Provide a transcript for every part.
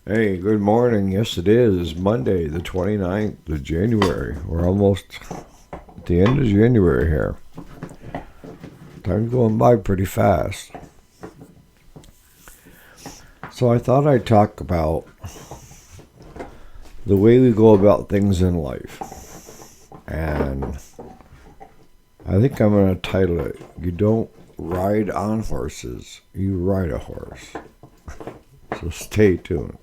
Hey, good morning. Yes, it is Monday, the 29th of January. We're almost at the end of January here. Time's going by pretty fast. So I thought I'd talk about the way we go about things in life. And I think I'm going to title it, You Don't Ride on Horses, You Ride a Horse. So stay tuned.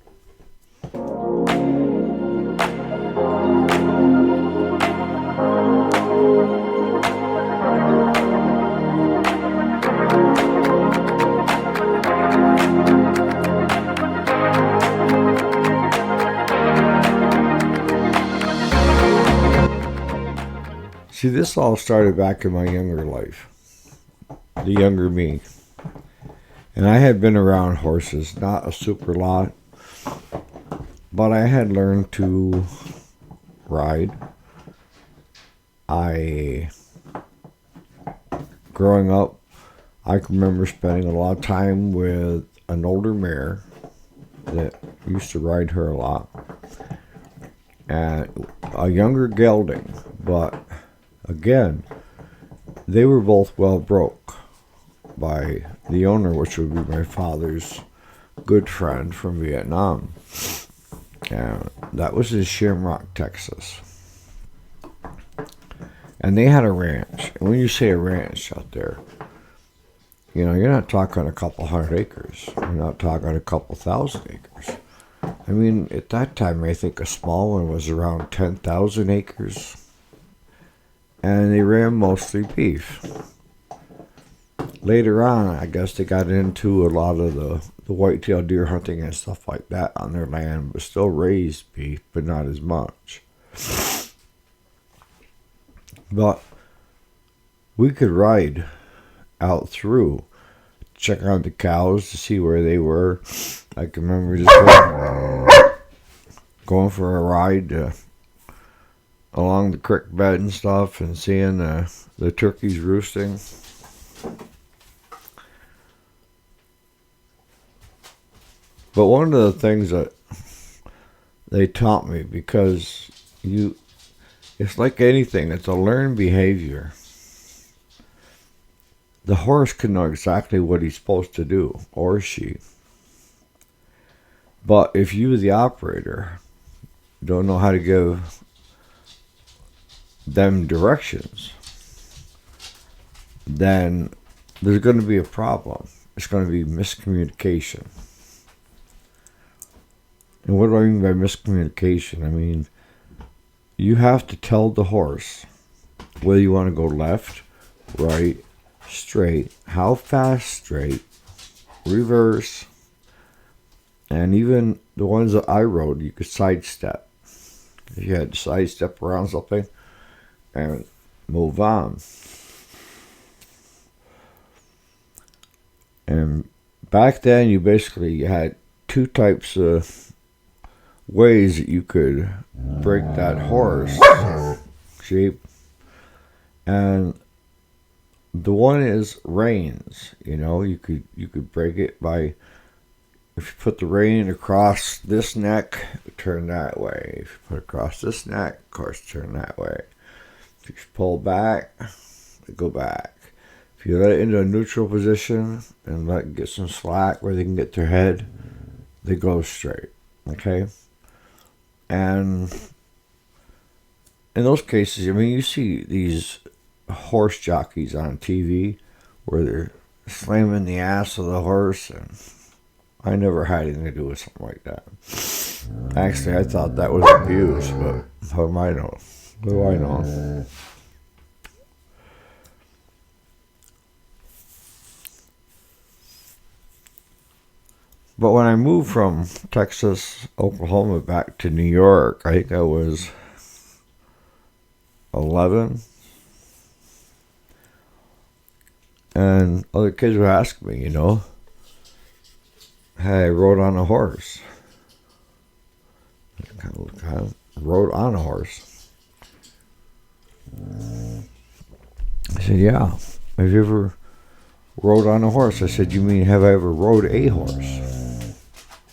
See, this all started back in my younger life, the younger me. And I had been around horses, not a super lot, but I had learned to ride. Growing up, I can remember spending a lot of time with an older mare that used to ride her a lot, and a younger gelding, but again, they were both well broke by the owner, which would be my father's good friend from Vietnam. And that was in Shamrock, Texas. And they had a ranch. And when you say a ranch out there, you know, you're not talking a couple hundred acres. You're not talking a couple thousand acres. I mean, at that time, I think a small one was around 10,000 acres. And they ran mostly beef. Later on, I guess they got into a lot of the whitetail deer hunting and stuff like that on their land, but still raised beef, but not as much. But we could ride out through, check on the cows to see where they were. I can remember just going for a ride along the creek bed and stuff and seeing the turkeys roosting. But one of the things that they taught me, because it's like anything, it's a learned behavior. The horse can know exactly what he's supposed to do, or she. But if you, the operator, don't know how to give them directions, then there's going to be a problem. It's going to be miscommunication. And what do I mean by miscommunication? I mean, you have to tell the horse whether you want to go left, right, straight, how fast straight, reverse, and even the ones that I rode, you could sidestep. If you had to sidestep around something and move on. And back then, you basically had two types of ways that you could break that horse shape. And the one is reins. You know, you could break it by, if you put the rein across this neck, turn that way. If you put it across this neck, of course, turn that way. If you pull back, they go back. If you let it into a neutral position and let it get some slack where they can get their head, they go straight. Okay? And in those cases, I mean, you see these horse jockeys on TV where they're slamming the ass of the horse, and I never had anything to do with something like that. Actually, I thought that was abuse, but how am I know? What do I know? But when I moved from Texas, Oklahoma back to New York, I think I was 11. And other kids would ask me, you know, hey, I rode on a horse. I rode on a horse. I said, yeah. Have you ever rode on a horse? I said, you mean have I ever rode a horse?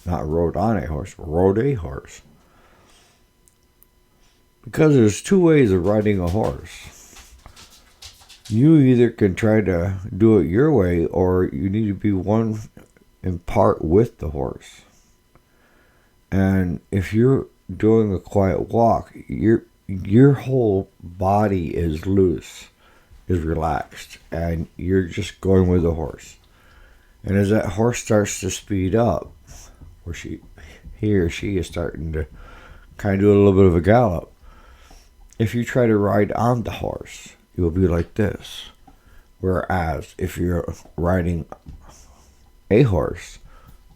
Not rode on a horse, rode a horse. Because there's two ways of riding a horse. You either can try to do it your way, or you need to be one in part with the horse. And if you're doing a quiet walk, your whole body is loose, is relaxed, and you're just going with the horse. And as that horse starts to speed up, where he or she is starting to kind of do a little bit of a gallop, if you try to ride on the horse, it will be like this. Whereas if you're riding a horse,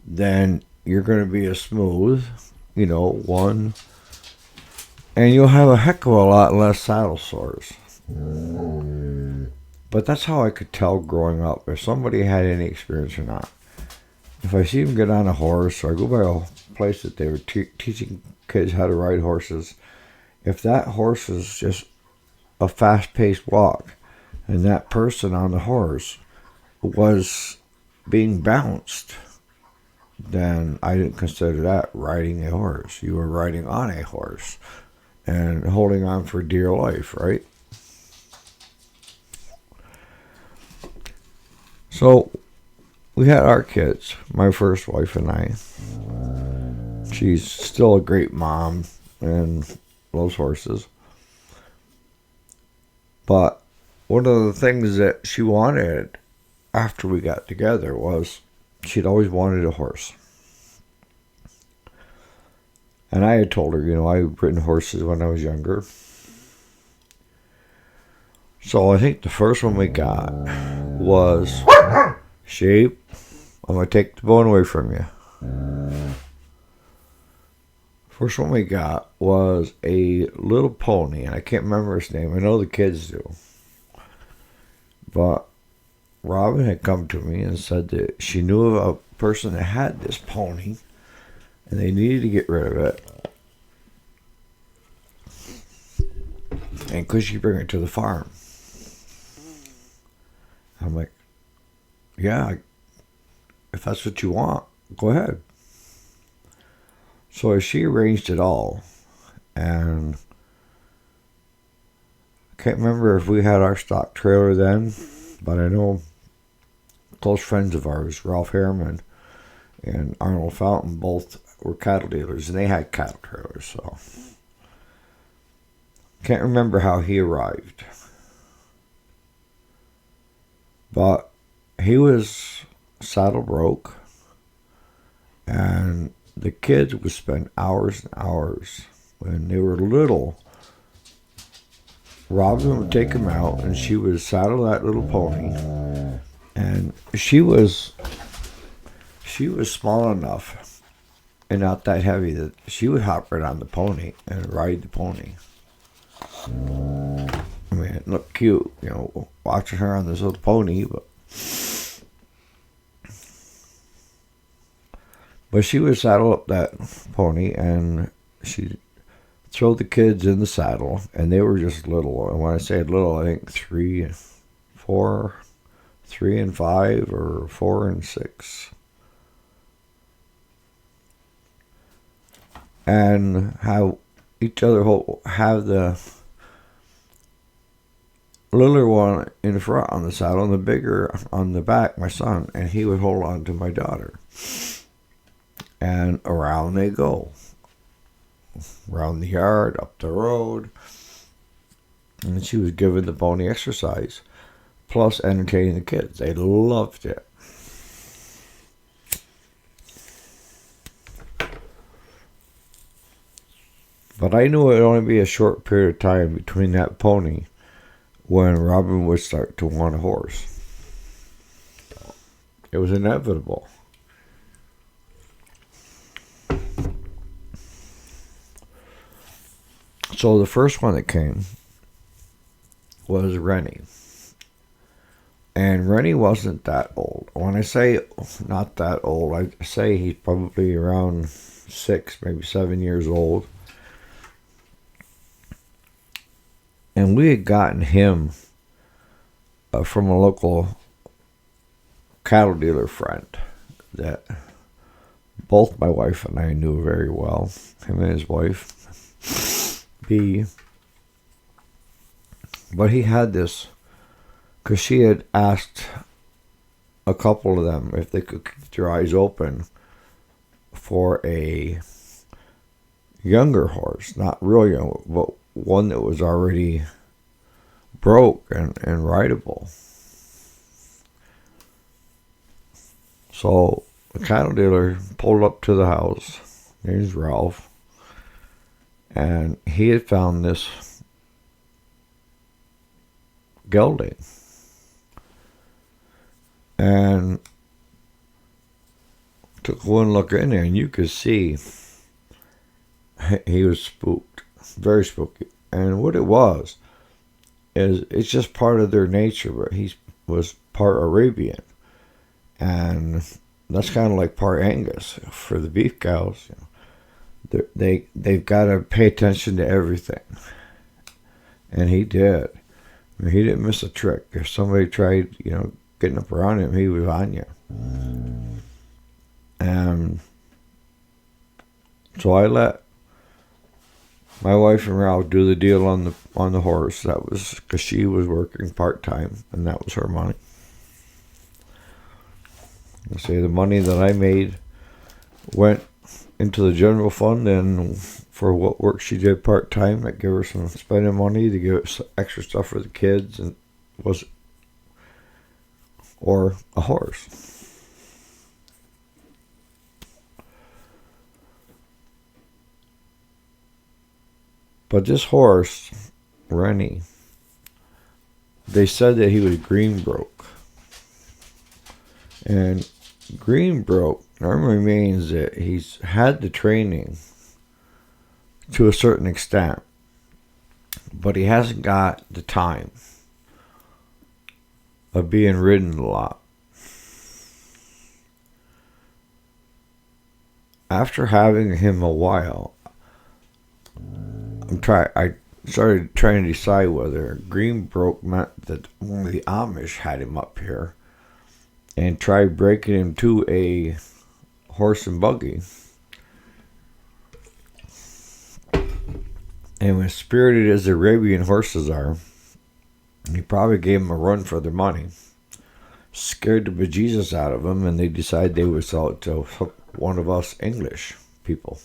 then you're going to be a smooth, one, and you'll have a heck of a lot less saddle sores. But that's how I could tell growing up if somebody had any experience or not. If I see them get on a horse, or I go by a place that they were teaching kids how to ride horses, if that horse is just a fast-paced walk, and that person on the horse was being bounced, then I didn't consider that riding a horse. You were riding on a horse and holding on for dear life, right? So we had our kids, my first wife and I. She's still a great mom and loves horses. But one of the things that she wanted after we got together was she'd always wanted a horse. And I had told her, I'd ridden horses when I was younger. So I think the first one we got was, Sheep, I'm going to take the bone away from you. First one we got was a little pony, and I can't remember his name. I know the kids do. But Robin had come to me and said that she knew of a person that had this pony, and they needed to get rid of it. And could she bring it to the farm? I'm like, yeah, if that's what you want, go ahead. So she arranged it all, and I can't remember if we had our stock trailer then, but I know close friends of ours, Ralph Harriman and Arnold Fountain, both were cattle dealers, and they had cattle trailers, so can't remember how he arrived. But he was saddle broke, and the kids would spend hours and hours. When they were little, Robin would take him out, and she would saddle that little pony. And she was small enough and not that heavy that she would hop right on the pony and ride the pony. I mean, it looked cute, watching her on this little pony, but she would saddle up that pony, and she'd throw the kids in the saddle, and they were just little. And when I say little, I think 3 and 5, or 4 and 6. And have each other have the littler one in the front on the saddle and the bigger on the back, my son, and he would hold on to my daughter. And around they go. Around the yard, up the road. And she was giving the pony exercise, plus entertaining the kids. They loved it. But I knew it would only be a short period of time between that pony when Robin would start to want a horse. It was inevitable. So the first one that came was Rennie. And Rennie wasn't that old. When I say not that old, I say he's probably around 6, maybe 7 years old. And we had gotten him from a local cattle dealer friend that both my wife and I knew very well, him and his wife, B. But he had this, because she had asked a couple of them if they could keep their eyes open for a younger horse, not real young, but one that was already broke and rideable. So the cattle dealer pulled up to the house. Name's Ralph. And he had found this gelding. And took one look in there, and you could see he was spooked. Very spooky. And what it was is it's just part of their nature, but he was part Arabian. And that's kind of like part Angus for the beef cows. You know, they've got to pay attention to everything, and he did. I mean, he didn't miss a trick. If somebody tried, getting up around him, he was on you. And so I let my wife and Ralph do the deal on the horse. That was because she was working part-time, and that was her money. I say the money that I made went into the general fund, and for what work she did part-time, that gave her some spending money to give us extra stuff for the kids, or a horse. But this horse, Rennie, they said that he was green broke. And green broke normally means that he's had the training to a certain extent, but he hasn't got the time of being ridden a lot. After having him a while, I started trying to decide whether green broke meant that only the Amish had him up here, and tried breaking him to a horse and buggy. And as spirited as the Arabian horses are, he probably gave them a run for their money, scared the bejesus out of them, and they decided they would sell it to one of us English people.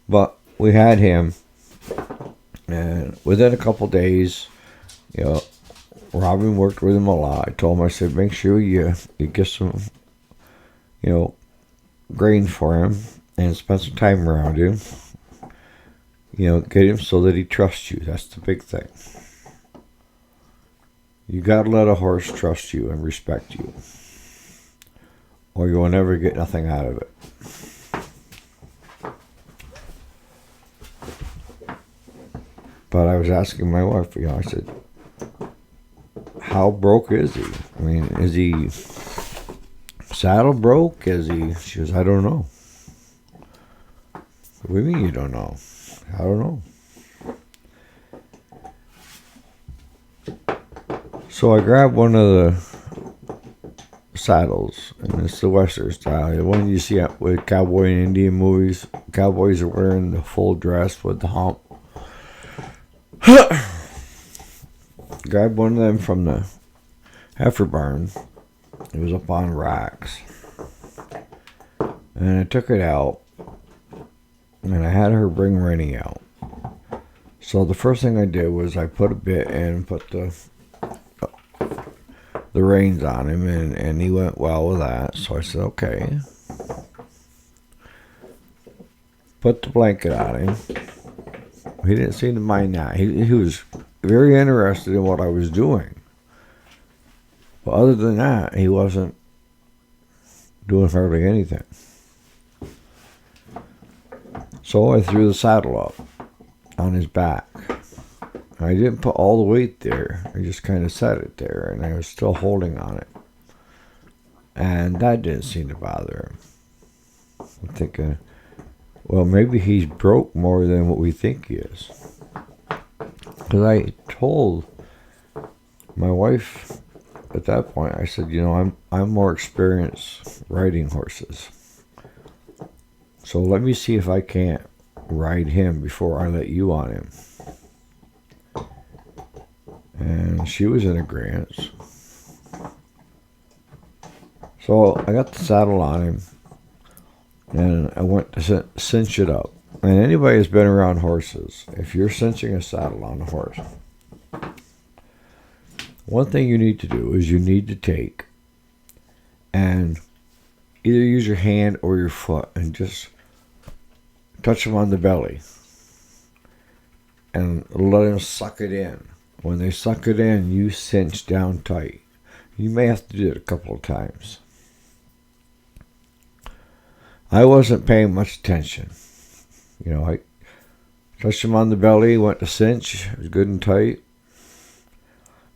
But we had him. And within a couple days, Robin worked with him a lot. I told him, I said, make sure you get some, grain for him and spend some time around him. Get him so that he trusts you. That's the big thing. You got to let a horse trust you and respect you, or you will never get nothing out of it. But I was asking my wife, I said, how broke is he? I mean, is he saddle broke? She goes, I don't know. What do you mean you don't know? I don't know. So I grabbed one of the saddles, and it's the Western style. The one you see with cowboy and Indian movies. Cowboys are wearing the full dress with the hump. Grabbed one of them from the heifer barn. It was up on racks. And I took it out. And I had her bring Rennie out. So the first thing I did was I put a bit in, put the reins on him, and he went well with that. So I said, okay. Put the blanket on him. He didn't seem to mind that. He was very interested in what I was doing. But other than that, he wasn't doing hardly anything. So I threw the saddle up on his back. I didn't put all the weight there. I just kind of set it there, and I was still holding on it. And that didn't seem to bother him. I'm thinking, well, maybe he's broke more than what we think he is. Because I told my wife at that point, I said, I'm more experienced riding horses. So let me see if I can't ride him before I let you on him. And she was in agreement. So I got the saddle on him, and I went to cinch it up. And anybody who's been around horses, if you're cinching a saddle on a horse, one thing you need to do is you need to take and either use your hand or your foot and just touch them on the belly and let them suck it in. When they suck it in, you cinch down tight. You may have to do it a couple of times. I wasn't paying much attention. I touched him on the belly, went to cinch, it was good and tight.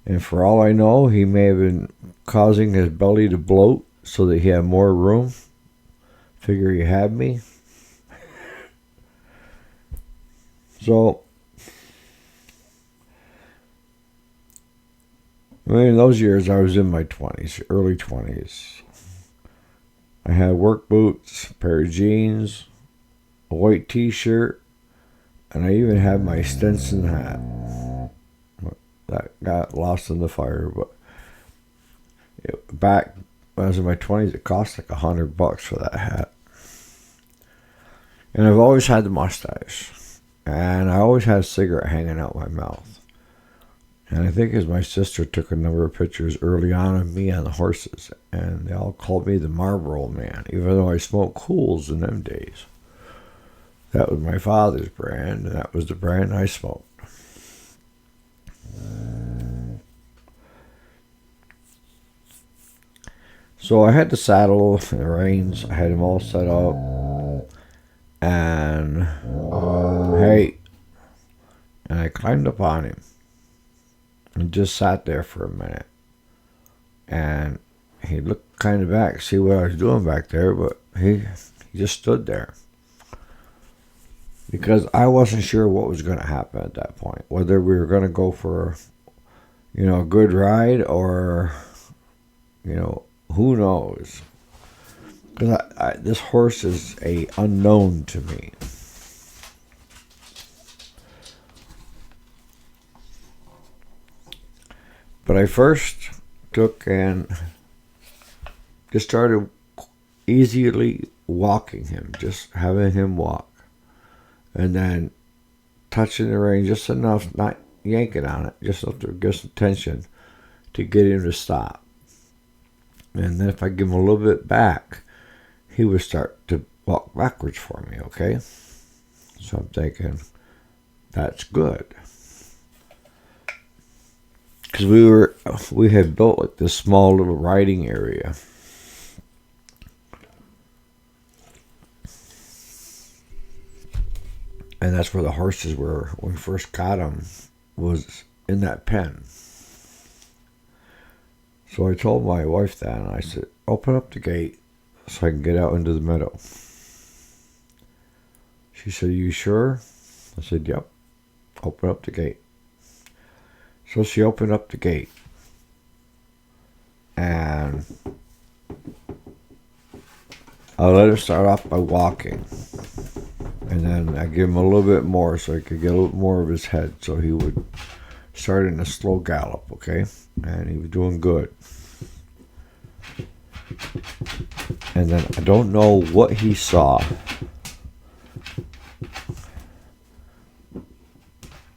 And for all I know, he may have been causing his belly to bloat so that he had more room. Figure he had me. So, in those years, I was in my 20s, early 20s. I had work boots, a pair of jeans, a white t-shirt, and I even had my Stinson hat. That got lost in the fire, but back when I was in my 20s, it cost like $100 for that hat. And I've always had the mustache, and I always had a cigarette hanging out my mouth. And I think as my sister took a number of pictures early on of me on the horses, and they all called me the Marlboro Man, even though I smoked Cools in them days. That was my father's brand, and that was the brand I smoked. So I had the saddle and the reins. I had them all set up. And, and I climbed up on him and just sat there for a minute. And he looked kind of back, see what I was doing back there, but he just stood there. Because I wasn't sure what was going to happen at that point. Whether we were going to go for, a good ride or, who knows? Because this horse is a unknown to me. But I first took and just started easily walking him, just having him walk. And then touching the rein just enough, not yanking on it, just enough to get some tension to get him to stop. And then if I give him a little bit back, he would start to walk backwards for me, okay? So I'm thinking, that's good. Because we had built like this small little riding area. And that's where the horses were when we first got them, was in that pen. So I told my wife that, and I said, open up the gate so I can get out into the meadow. She said, you sure? I said, yep. Open up the gate. So she opened up the gate. And I let her start off by walking. And then I give him a little bit more so I could get a little more of his head so he would start in a slow gallop, okay? And he was doing good. And then I don't know what he saw,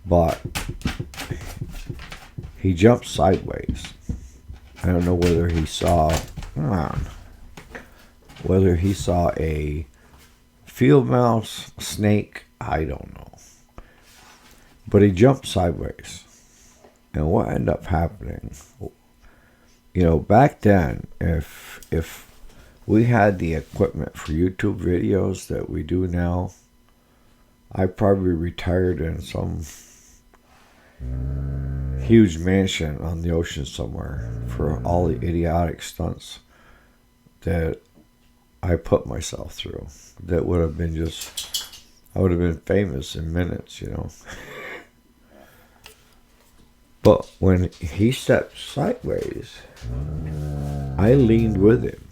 but he jumped sideways. I don't know whether he saw, a field mouse, snake, I don't know. But he jumped sideways. And what ended up happening, back then, if we had the equipment for YouTube videos that we do now, I probably retired in some huge mansion on the ocean somewhere for all the idiotic stunts that I put myself through. That would have been I would have been famous in minutes, But when he stepped sideways, I leaned with him.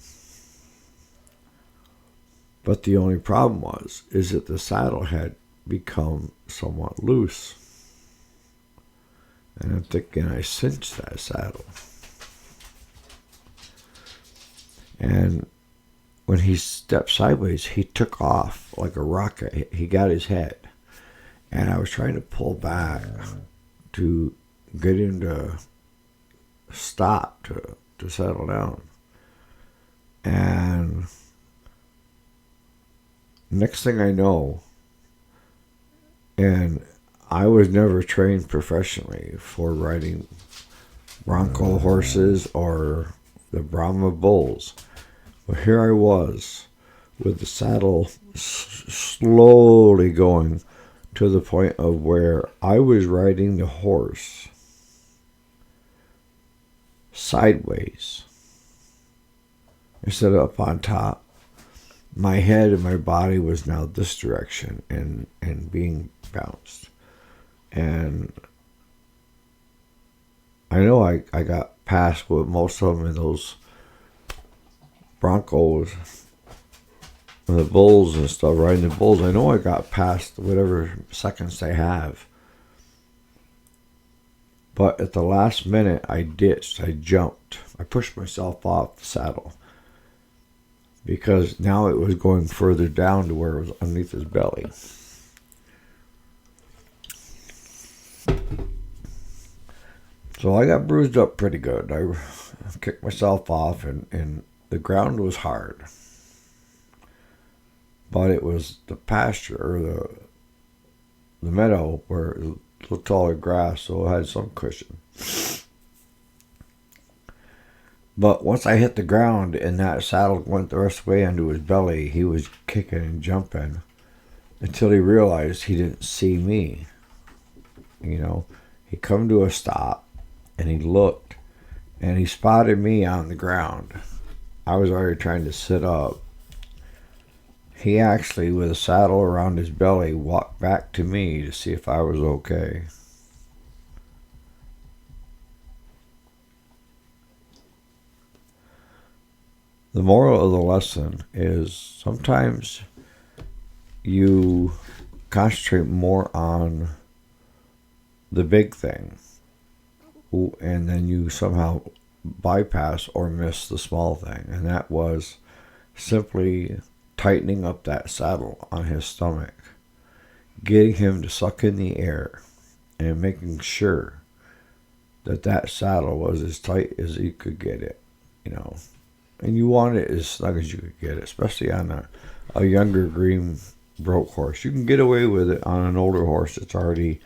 But the only problem is that the saddle had become somewhat loose. And I'm thinking I cinched that saddle. And when he stepped sideways, he took off like a rocket. He got his head. And I was trying to pull back to get him to stop, to settle down. And next thing I know, and I was never trained professionally for riding Bronco horses or the Brahma bulls. But here I was with the saddle slowly going to the point of where I was riding the horse sideways instead of up on top. My head and my body was now this direction and being bounced. And I know I got past with most of them in those Broncos and the bulls and stuff, riding the bulls. I know I got past whatever seconds they have. But at the last minute, I ditched. I jumped. I pushed myself off the saddle. Because now it was going further down to where it was underneath his belly. So I got bruised up pretty good. I kicked myself off, and the ground was hard. But it was the pasture, or the meadow, where it was a little taller grass, so it had some cushion. But once I hit the ground and that saddle went the rest of the way into his belly, he was kicking and jumping until he realized he didn't see me. You know, he come to a stop and he looked and he spotted me on the ground. I was already trying to sit up. He actually, with a saddle around his belly, walked back to me to see if I was okay. The moral of the lesson is sometimes you concentrate more on the big thing, and then you somehow bypass or miss the small thing. And that was simply tightening up that saddle on his stomach, getting him to suck in the air, and making sure that that saddle was as tight as you could get it, you know. And you want it as snug as you could get it, especially on a younger green broke horse. You can get away with it on an older horse that's already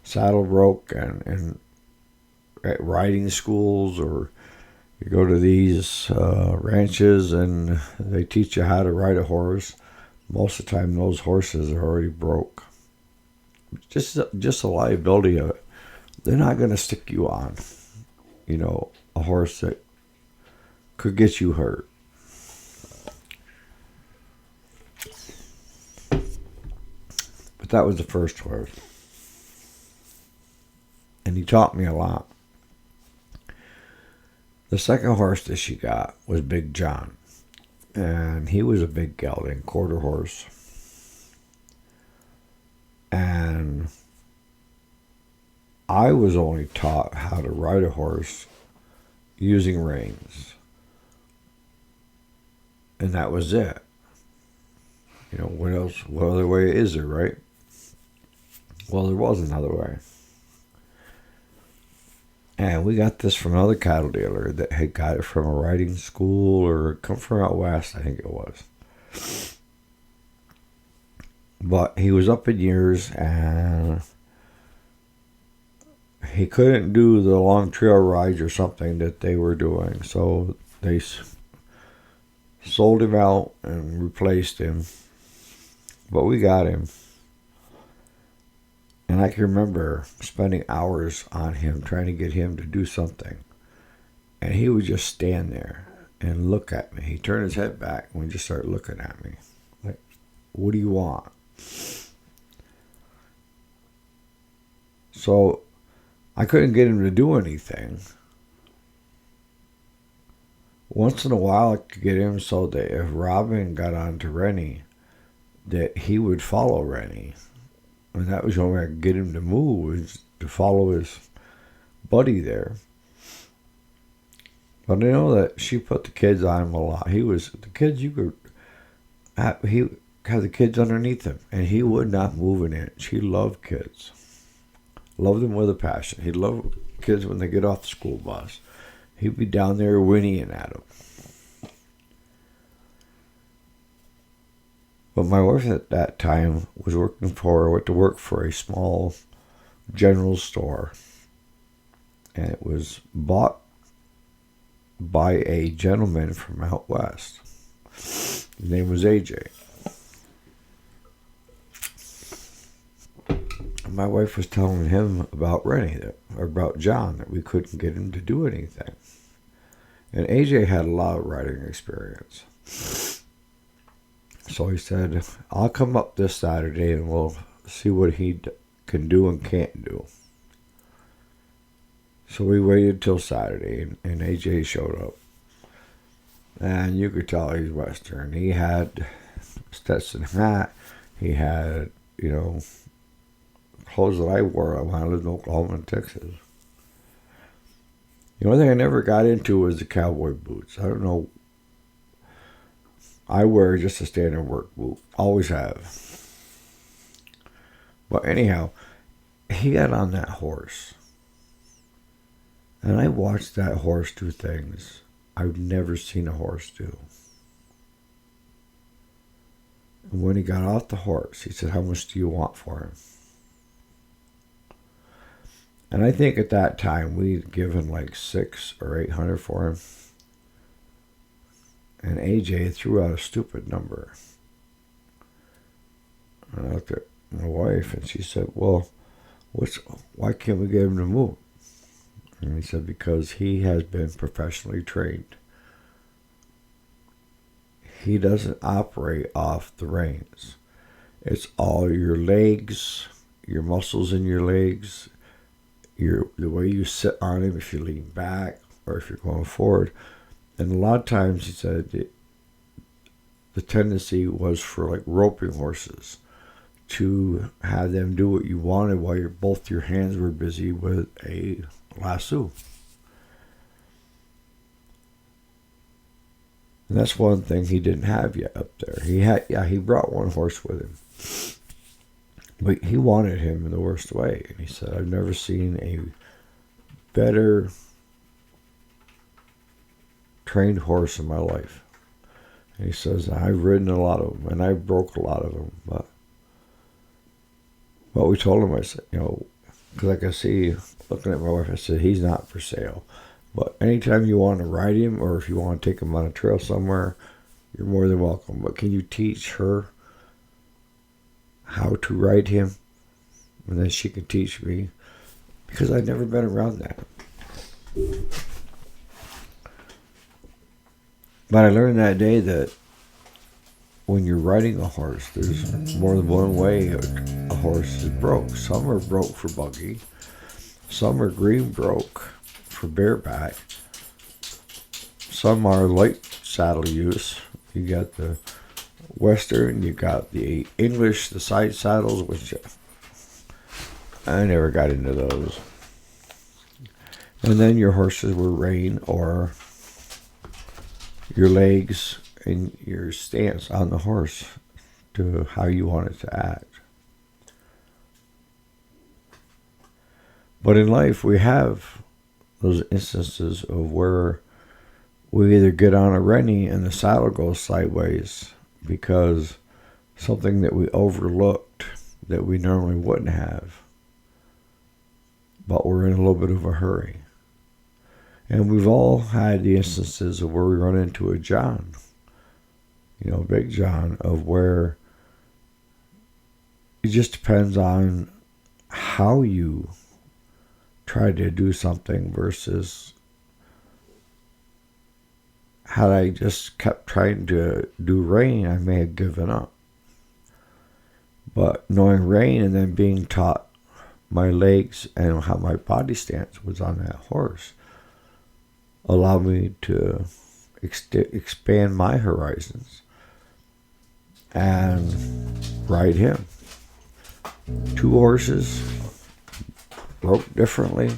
saddle broke, and at riding schools, or you go to these ranches and they teach you how to ride a horse. Most of the time those horses are already broke. Just a liability of it. They're not going to stick you on, you know, a horse that could get you hurt. But that was the first horse. And he taught me a lot. The second horse that she got was Big John. And he was a big gelding, quarter horse. And I was only taught how to ride a horse using reins. And that was it. You know, what else? What other way is there, right? Well, there was another way. And we got this from another cattle dealer that had got it from a riding school, or come from out west, I think it was. But he was up in years, and he couldn't do the long trail rides or something that they were doing. So they sold him out and replaced him. But we got him. And I can remember spending hours on him, trying to get him to do something. And he would just stand there and look at me. He'd turn his head back and would just start looking at me. Like, what do you want? So I couldn't get him to do anything. Once in a while, I could get him so that if Robin got on to Rennie, that he would follow Rennie. And that was the only way I could get him to move, was to follow his buddy there. But I know that she put the kids on him a lot. He had the kids underneath him, and he would not move an inch. He loved kids. Loved them with a passion. He loved kids when they get off the school bus. He'd be down there whinnying at them. But my wife at that time went to work for a small general store. And it was bought by a gentleman from out west. His name was AJ. And my wife was telling him about Rennie, or about John, that we couldn't get him to do anything. And AJ had a lot of writing experience. So he said, I'll come up this Saturday and we'll see what he can do and can't do. So we waited till Saturday, and AJ showed up. And you could tell he's Western. He had Stetson hat. He had, clothes that I wore when I lived in Oklahoma and Texas. The only thing I never got into was the cowboy boots. I don't know. I wear just a standard work boot. Always have. But anyhow, he got on that horse. And I watched that horse do things I've never seen a horse do. And when he got off the horse, he said, how much do you want for him? And I think at that time we'd given like $600 or $800 for him. And AJ threw out a stupid number. And I looked at my wife and she said, well, why can't we get him to move? And he said, because he has been professionally trained. He doesn't operate off the reins. It's all your legs, your muscles in your legs, the way you sit on him, if you lean back or if you're going forward. And a lot of times, he said, the tendency was for like roping horses to have them do what you wanted while both your hands were busy with a lasso. And that's one thing he didn't have yet up there. He brought one horse with him. But he wanted him in the worst way. And he said, I've never seen a better trained horse in my life. And he says, I've ridden a lot of them, and I broke a lot of them. But we told him, I said, because I could see, looking at my wife, I said, he's not for sale. But anytime you want to ride him, or if you want to take him on a trail somewhere, you're more than welcome. But can you teach her how to ride him? And then she can teach me, because I'd never been around that. But I learned that day that when you're riding a horse, there's more than one way a horse is broke. Some are broke for buggy. Some are green broke for bareback. Some are light saddle use. You got the Western, you got the English, the side saddles, which I never got into those. And then your horses were rein, or your legs and your stance on the horse to how you want it to act. But in life, we have those instances of where we either get on a Rennie and the saddle goes sideways because something that we overlooked that we normally wouldn't have, but we're in a little bit of a hurry. And we've all had the instances of where we run into a John, Big John, of where it just depends on how you try to do something versus had I just kept trying to do rein, I may have given up. But knowing rein and then being taught my legs and how my body stance was on that horse allowed me to expand my horizons and ride him. Two horses, broke differently,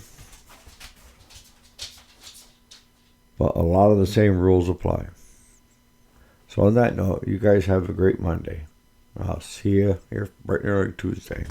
but a lot of the same rules apply. So on that note, you guys have a great Monday. I'll see you here bright and early Tuesday.